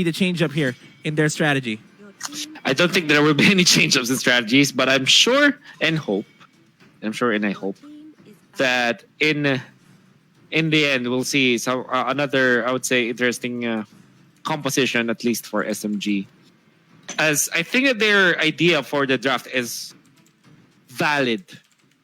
the change up here in their strategy? I don't think there will be any change-ups in strategies, but I'm sure and hope, I hope that in the end we'll see some another, I would say, interesting composition, at least for SMG. As I think that their idea for the draft is valid,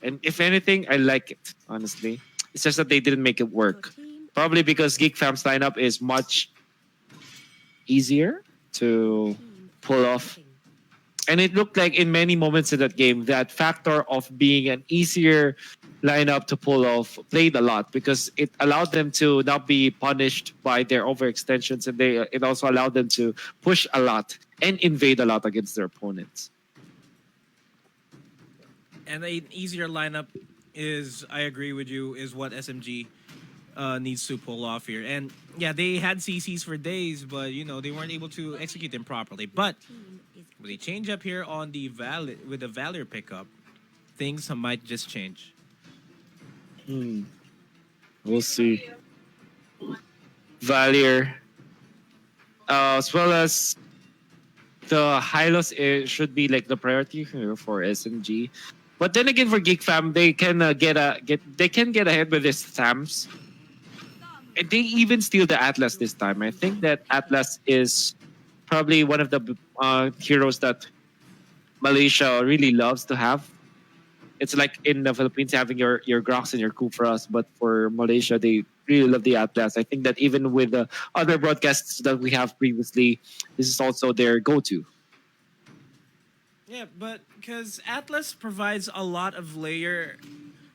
and if anything, I like it. Honestly, it's just that they didn't make it work. Probably because Geek Fam's lineup is much easier to pull off. And it looked like in many moments in that game, that factor of being an easier lineup to pull off played a lot, because it allowed them to not be punished by their overextensions, and it also allowed them to push a lot and invade a lot against their opponents. And an easier lineup is, I agree with you, is what SMG needs to pull off here. And yeah, they had CCs for days, but you know, they weren't able to execute them properly. But with a change up here on the with the Valor pickup, things might just change. We'll see. Valier, as well as the Hylos, should be like the priority here for SMG. But then again, for Geek Fam, they can get ahead with this SAMs. And they even steal the Atlas this time. I think that Atlas is probably one of the heroes that Malaysia really loves to have. It's like in the Philippines having your Grox and your Kufras, but for Malaysia, they really love the Atlas. I think that even with the other broadcasts that we have previously, this is also their go-to. Yeah, but because Atlas provides a lot of layer,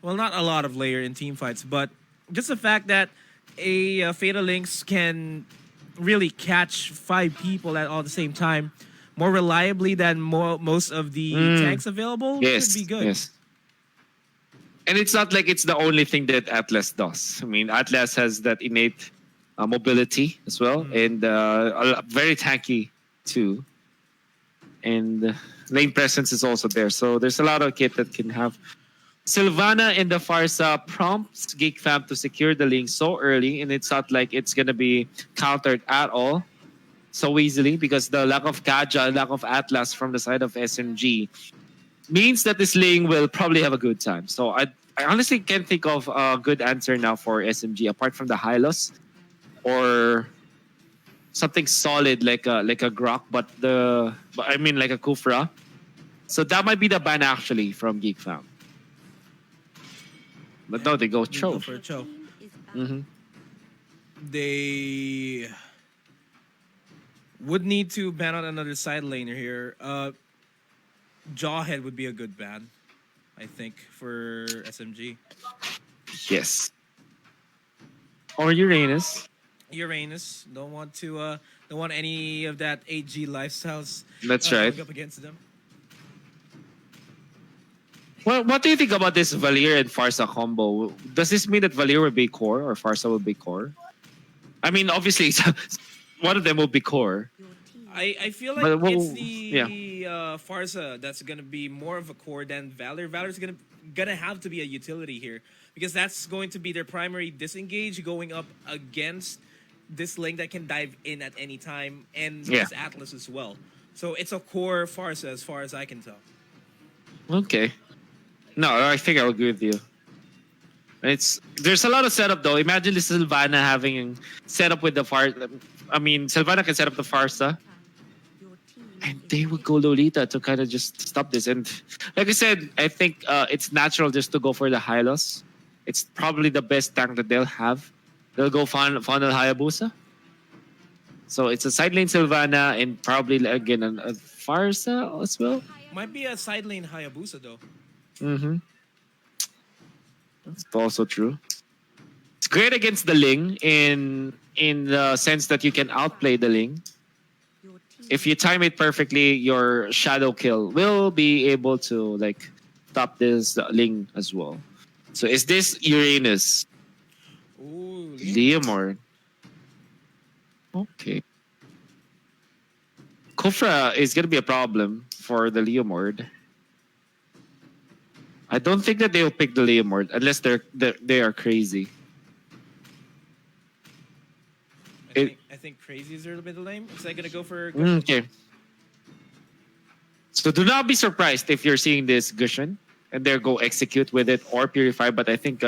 well, not a lot of layer in team fights, but just the fact that a Fatal Lynx can really catch 5 people at all the same time more reliably than most of the tanks available should be good. Yes. And it's not like it's the only thing that Atlas does. I mean, Atlas has that innate mobility as well, and very tanky too. And lane presence is also there. So there's a lot of kit that can have. Sylvana in the Farsa prompts Geek Fam to secure the link so early, and it's not like it's going to be countered at all so easily, because the lack of Kaja, lack of Atlas from the side of SMG means that this lane will probably have a good time. So I honestly can't think of a good answer now for SMG apart from the Hylos or something solid like a Grok, but I mean like a Kufra. So that might be the ban actually from Geek Fam. But no, they go Cho. For Cho. Mm-hmm. They would need to ban out another side laner here. Jawhead would be a good ban, I think, for SMG. Yes. Or Uranus. Uranus. Don't want any of that 8G lifestyles. That's right. Up against them. Well, what do you think about this Valier and Farsa combo? Does this mean that Valier will be core or Farsa will be core? I mean, obviously, one of them will be core. I feel like it's the Farsa that's gonna be more of a core than Valor. Valor's gonna have to be a utility here, because that's going to be their primary disengage going up against this lane that can dive in at any time, and this Atlas as well. So it's a core Farsa as far as I can tell. Okay. No, I think I'll agree with you. There's a lot of setup though. Imagine this Sylvana having setup with the Farsa. I mean, Sylvana can set up the Farsa, and they would go Lolita to kind of just stop this. And like I said, I think it's natural just to go for the Hylos. It's probably the best tank that they'll have. They'll go funnel Hayabusa. So it's a side lane Sylvana and probably again a Farsa as well. Might be a side lane Hayabusa though. Mm-hmm. That's also true. It's great against the Ling in the sense that you can outplay the Ling. If you time it perfectly, your shadow kill will be able to like stop this Ling as well. So is this Uranus? Ooh, Leomord. Okay. Kufra is gonna be a problem for the Leomord. I don't think that they'll pick the Leomord unless they are crazy. I think Crazy is a little bit lame. Is that gonna go for? Okay. So do not be surprised if you're seeing this Gushen and there go execute with it or purify. But I think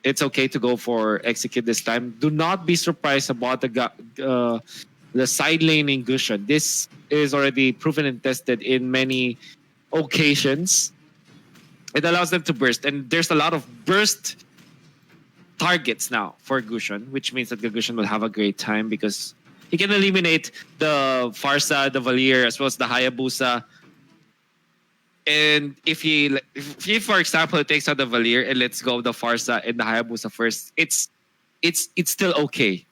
it's okay to go for execute this time. Do not be surprised about the side laning Gushen. This is already proven and tested in many occasions. It allows them to burst, and there's a lot of burst targets now for Gushen, which means that the Gushen will have a great time because he can eliminate the Farsa, the Valier, as well as the Hayabusa. And if he, for example, takes out the Valier and lets go of the Farsa and the Hayabusa first, it's still okay.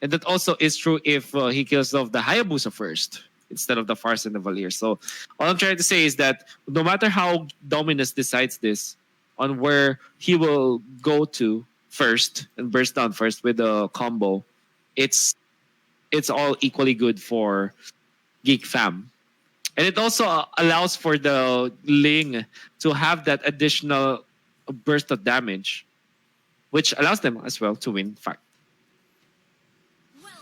And that also is true if he kills off the Hayabusa first instead of the Farsa and the Valier. So all I'm trying to say is that no matter how Dominus decides this on where he will go to first and burst down first with the combo, it's all equally good for Geek Fam. And it also allows for the Ling to have that additional burst of damage, which allows them as well to win fight.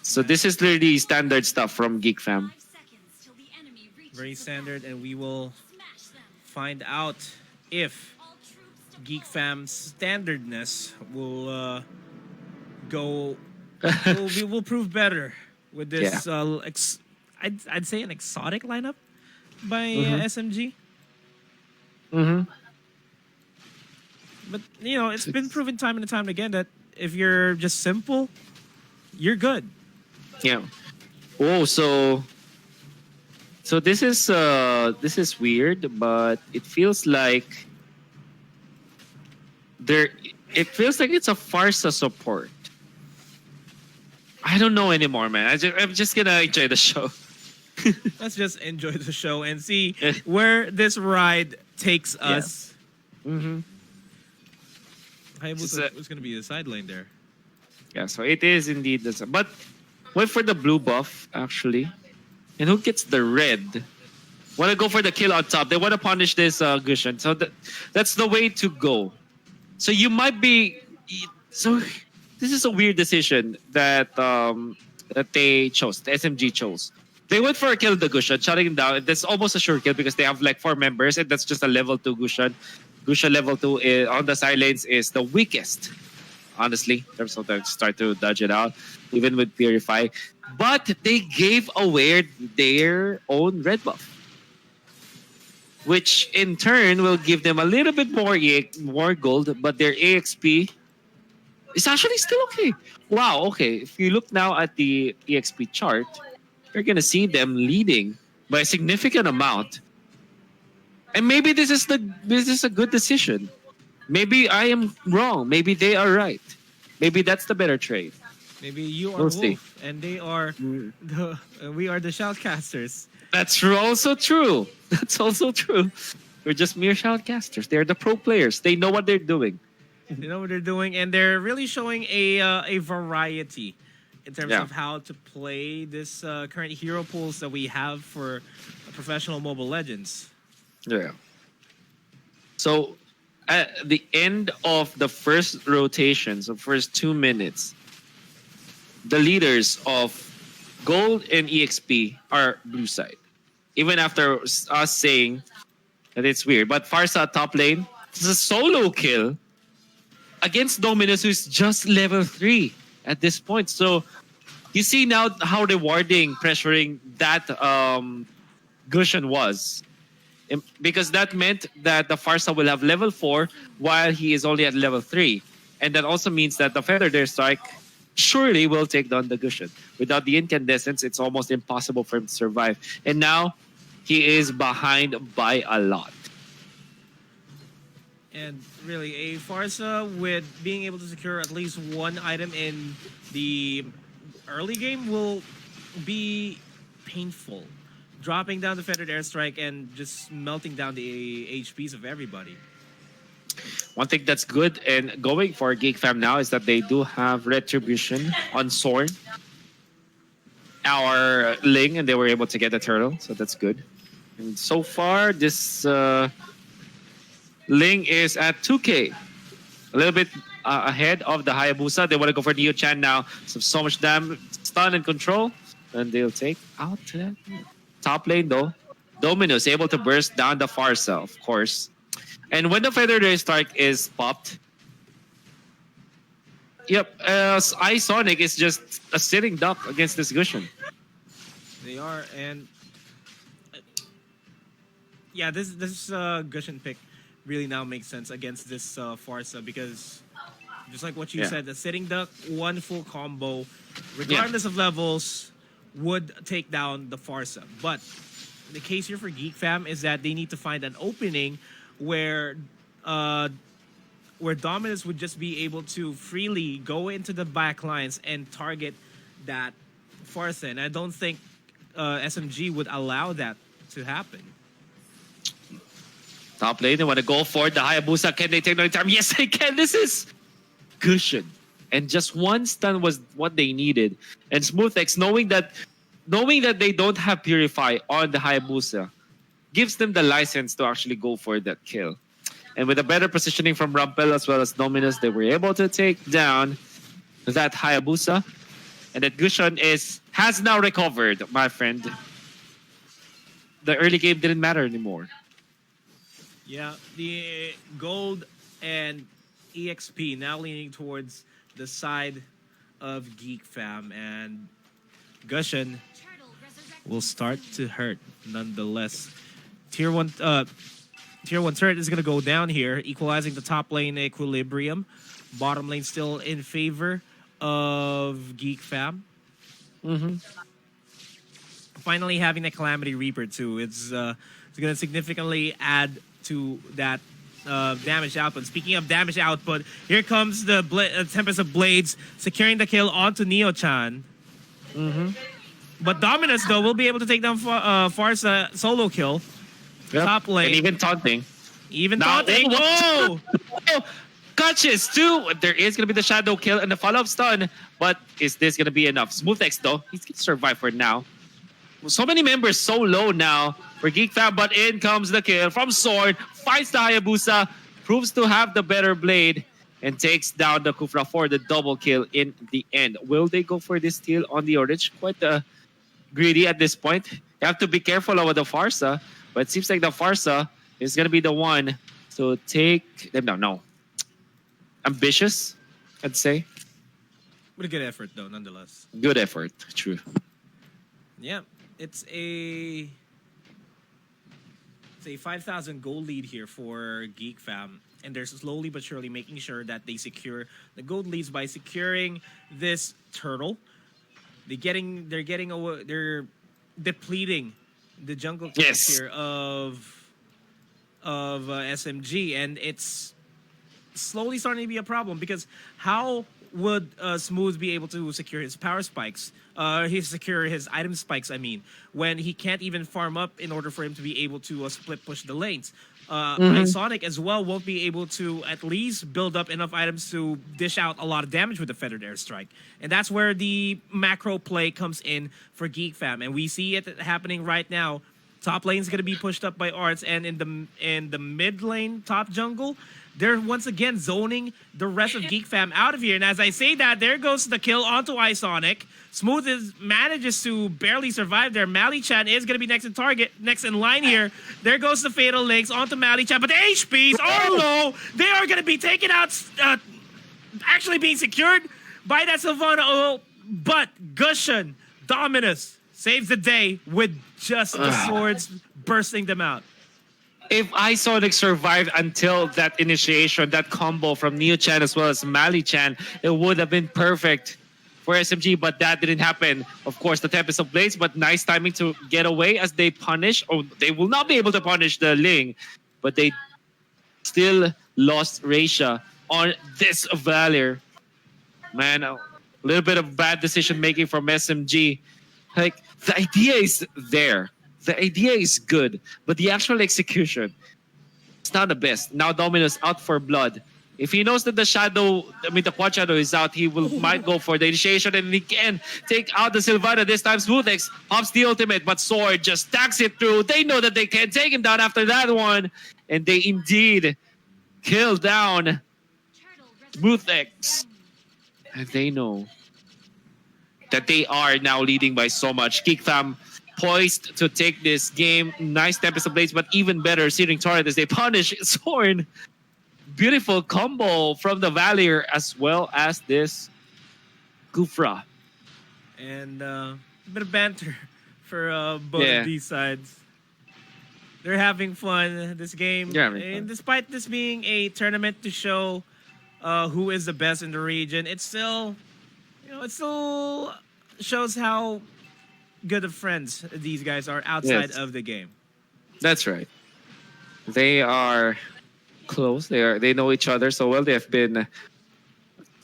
So this is really standard stuff from Geek Fam. Very standard, and we will find out if Geek Fam's standardness will will prove better with this. I'd say an exotic lineup by SMG. But you know, it's been proven time and time again that if you're just simple, you're good. Yeah. Oh, so this is weird, but it feels like it's a Farsa support. I don't know anymore, man. I'm just gonna enjoy the show. Let's just enjoy the show and see where this ride takes us. Hayabusa was gonna be the side lane there. Yeah, so it is indeed but wait for the blue buff actually. And who gets the red? Want to go for the kill on top. They want to punish this Gushen. So that's the way to go. So you might be... So this is a weird decision that that they chose. The SMG chose. They went for a kill of the Gushen, shutting him down. That's almost a sure kill because they have like 4 members. And that's just a level 2 Gushen. Gushen level 2 on the side lanes is the weakest. Honestly, so they start to dodge it out. Even with Purify. But they gave away their own red buff, which in turn will give them a little bit more gold, but their EXP is actually still okay. Wow, okay. If you look now at the EXP chart, you're going to see them leading by a significant amount. And maybe this is a good decision. Maybe I am wrong. Maybe they are right. Maybe that's the better trade. Maybe you are Wolf, and they are we are the shoutcasters. That's also true. That's also true. We're just mere shoutcasters. They're the pro players. They know what they're doing. They know what they're doing, and they're really showing a variety in terms of how to play this current hero pools that we have for professional Mobile Legends. Yeah. So at the end of the first rotation, so first 2 minutes, the leaders of Gold and EXP are blue side. Even after us saying that it's weird. But Farsa top lane, it's a solo kill against Dominus, who's just level 3 at this point. So you see now how rewarding pressuring that Gushen was. Because that meant that the Farsa will have level 4 while he is only at level 3. And that also means that the Feather Dare Strike surely will take down the Gushen. Without the incandescence, it's almost impossible for him to survive. And now, he is behind by a lot. And really, a Farsa with being able to secure at least 1 item in the early game will be painful. Dropping down the Feathered Airstrike and just melting down the HPs of everybody. One thing that's good and going for Geek Fam now is that they do have Retribution on Sorn, our Ling, and they were able to get the turtle, so that's good. And so far, this Ling is at 2K, a little bit ahead of the Hayabusa. They want to go for Neo-chan now. So much damage, stun and control. And they'll take out that. Top lane though. Dominus able to burst down the Farsa, of course. And when the Feather Strike is popped, yep, Sonic is just a sitting duck against this Gushin. They are, and yeah, this Gushin pick really now makes sense against this Farsa because just like what you said, the sitting duck, one full combo, regardless of levels, would take down the Farsa. But the case here for Geek Fam is that they need to find an opening where Dominus would just be able to freely go into the back lines and target that Farsa. And I don't think SMG would allow that to happen. Top lane, they want to go for the Hayabusa. Can they take no time? Yes, they can. This is cushion. And just one stun was what they needed. And SmoothX, knowing that they don't have Purify on the Hayabusa, gives them the license to actually go for that kill. And with a better positioning from Rumpel as well as Dominus, they were able to take down that Hayabusa. And that Gushin has now recovered, my friend. The early game didn't matter anymore. Yeah, the gold and EXP now leaning towards the side of Geek Fam, and Gushin will start to hurt nonetheless. Tier 1 turret is going to go down here, equalizing the top lane equilibrium. Bottom lane still in favor of Geek Fam. Finally having the Calamity Reaper too. It's going to significantly add to that damage output. Speaking of damage output, here comes the Tempest of Blades securing the kill onto Neo-chan. But Dominus, though, will be able to take down Farsa solo kill. Yep. Top lane. And even taunting. Taunting. Whoa! Catches too. There is going to be the shadow kill and the follow-up stun. But is this going to be enough? SmoothX, though, he's going to survive for now. So many members so low now for Geek Fam, but in comes the kill from Sword, fights the Hayabusa, proves to have the better blade, and takes down the Kufra for the double kill in the end. Will they go for this steal on the Orange? Quite greedy at this point. You have to be careful about the Farsa, but it seems like the Farsa is going to be the one to take them down. No. Ambitious, I'd say. But a good effort, though, nonetheless. Good effort, true. Yeah. It's a 5,000 gold lead here for Geek Fam, and they're slowly but surely making sure that they secure the gold leads by securing this turtle. They're depleting the jungle kills here of SMG, and it's slowly starting to be a problem because how would Smooth be able to secure his power spikes? Secure his item spikes, I mean, when he can't even farm up in order for him to be able to split push the lanes. Sonic as well won't be able to at least build up enough items to dish out a lot of damage with the Feathered Airstrike. And that's where the macro play comes in for Geek Fam. And we see it happening right now. Top lane is going to be pushed up by Arts, and in the mid lane, top jungle, they're once again zoning the rest of Geek Fam out of here. And as I say that, there goes the kill onto iSonic. Smooth manages to barely survive there. Mali-chan is going to be next in line here. There goes the Fatal Links onto Mali-chan. But the HPs are low. They are going to be taken out, actually being secured by that Sylvana. But Gushin, Dominus, saves the day with just the swords bursting them out. If iSonic survived until that initiation, that combo from Neo-chan as well as Mali-chan, it would have been perfect for SMG, but that didn't happen. Of course, the Tempest of Blades, but nice timing to get away as they punish, or they will not be able to punish the Ling, but they still lost Raisha on this Valor. Man, a little bit of bad decision making from SMG. Like, the idea is there. The idea is good, but the actual execution, it's not the best. Now Dominus out for blood. If he knows that the quad shadow is out, he might go for the initiation, and he can take out the Sylvana. This time SmoothX pops the ultimate, but Sword just stacks it through. They know that they can take him down after that one, and they indeed kill down SmoothX. And they know that they are now leading by so much. GEEK Fam poised to take this game. Nice Tempest of Blades, but even better, Searing Torrent as they punish Zorn. Beautiful combo from the Valier as well as this Gufra. And a bit of banter for both Yeah. of these sides. They're having fun this game. They're having fun. And despite this being a tournament to show who is the best in the region, it still, it still shows how good of friends these guys are outside Yes. of the game. That's right. They are close. They know each other so well. They have been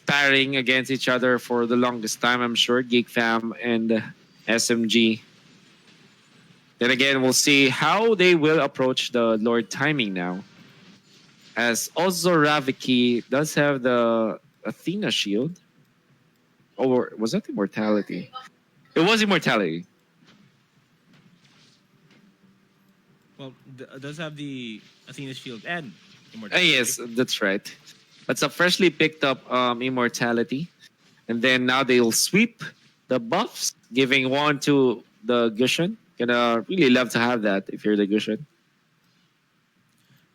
sparring against each other for the longest time, I'm sure. GEEK Fam and SMG. Then again, we'll see how they will approach the Lord timing now. As Ozoraviki does have the Athena shield. Or was that Immortality? It was Immortality. Well, does have the Athena shield and Immortality. Yes, that's right. That's a freshly picked up Immortality. And then now they'll sweep the buffs, giving one to the Gushan. Gonna really love to have that if you're the Gushan.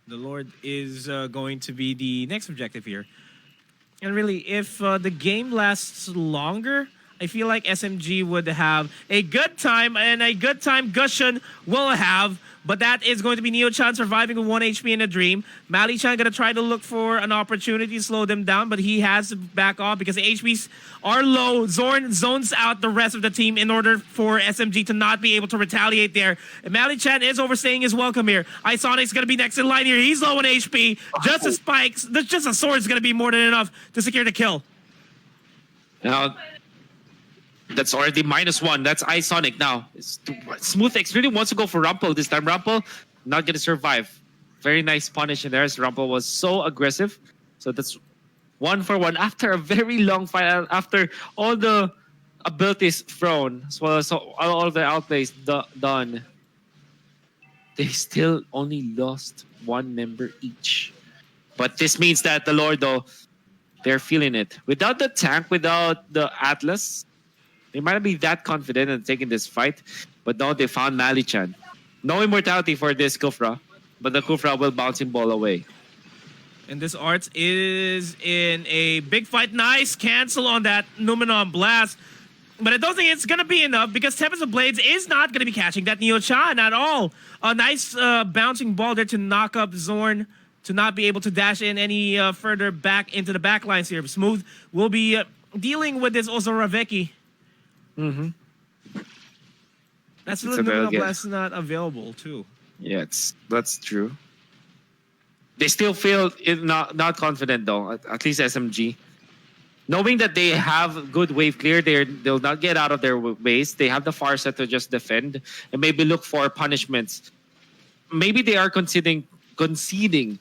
The Lord is going to be the next objective here. And really, if the game lasts longer, I feel like SMG would have a good time, and a good time Gushan will have. But that is going to be Neo-chan surviving with 1 HP in a dream. Mali-chan going to try to look for an opportunity to slow them down, but he has to back off because the HPs are low. Zorn zones out the rest of the team in order for SMG to not be able to retaliate there. And Mali-chan is overstaying his welcome here. Isonic's going to be next in line here. He's low in HP. Just a spikes, just a sword is going to be more than enough to secure the kill. Now, that's already -1. That's Isonic now. SmoothX really wants to go for Rumpel this time. Rumpel not going to survive. Very nice punish in there as Rumpel was so aggressive. So that's 1-for-1 after a very long fight. After all the abilities thrown, as well as all the outplays done. They still only lost one member each. But this means that the Lord, though, they're feeling it. Without the tank, without the Atlas, they might not be that confident in taking this fight, but now they found Mali-chan. No immortality for this Kufra, but the Kufra will bouncing ball away. And this Arts is in a big fight. Nice cancel on that Numenon blast. But I don't think it's going to be enough because Tempest of Blades is not going to be catching that Neo-chan at all. A nice bouncing ball there to knock up Zorn to not be able to dash in any further back into the back lines here. Smooth will be dealing with this Ozoraveki. Mm-hmm. That's really Numenon blast not available too. Yeah, that's true. They still feel not confident though. At least SMG, knowing that they have good wave clear, they'll not get out of their base. They have the far set to just defend and maybe look for punishments. Maybe they are conceding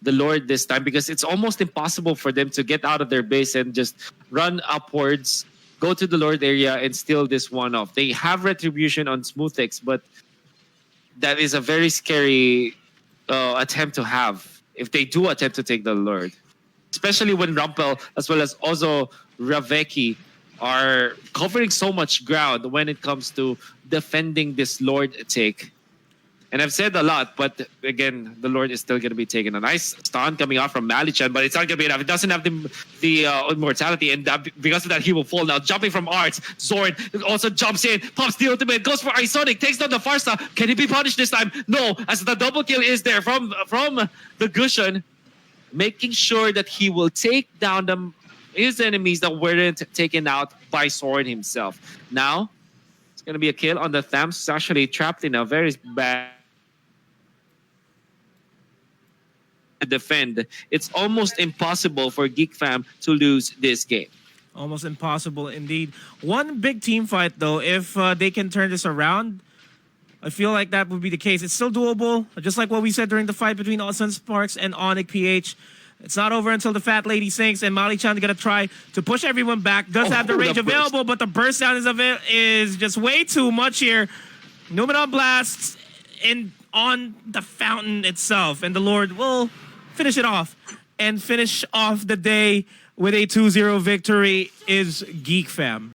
the Lord this time because it's almost impossible for them to get out of their base and just run upwards, go to the Lord area and steal this one off. They have retribution on SmoothX, but that is a very scary attempt to have if they do attempt to take the Lord. Especially when Rumpel as well as Ozo Raveki are covering so much ground when it comes to defending this Lord take. And I've said a lot, but again, the Lord is still going to be taking a nice stun coming out from Mali-chan, but it's not going to be enough. It doesn't have the immortality, and because of that, he will fall now. Jumping from Arts, Zorn also jumps in, pops the ultimate, goes for Isonic, takes down the Farsa. Can he be punished this time? No, as the double kill is there from the Gushan, making sure that he will take down his enemies that weren't taken out by Zorn himself. Now, it's going to be a kill on the Thams. He's actually trapped in a very bad defend. It's almost impossible for GEEK Fam to lose this game. Almost impossible indeed. One big team fight though, if they can turn this around, I feel like that would be the case. It's still doable, just like what we said during the fight between Sun Sparks and Onyx PH. It's not over until the fat lady sinks, and Mali-chan is going to try to push everyone back. Does have the range available, but the burst down is just way too much here. Numenon blasts on the fountain itself, and the Lord will finish it off and finish off the day with a 2-0 victory is GEEK Fam.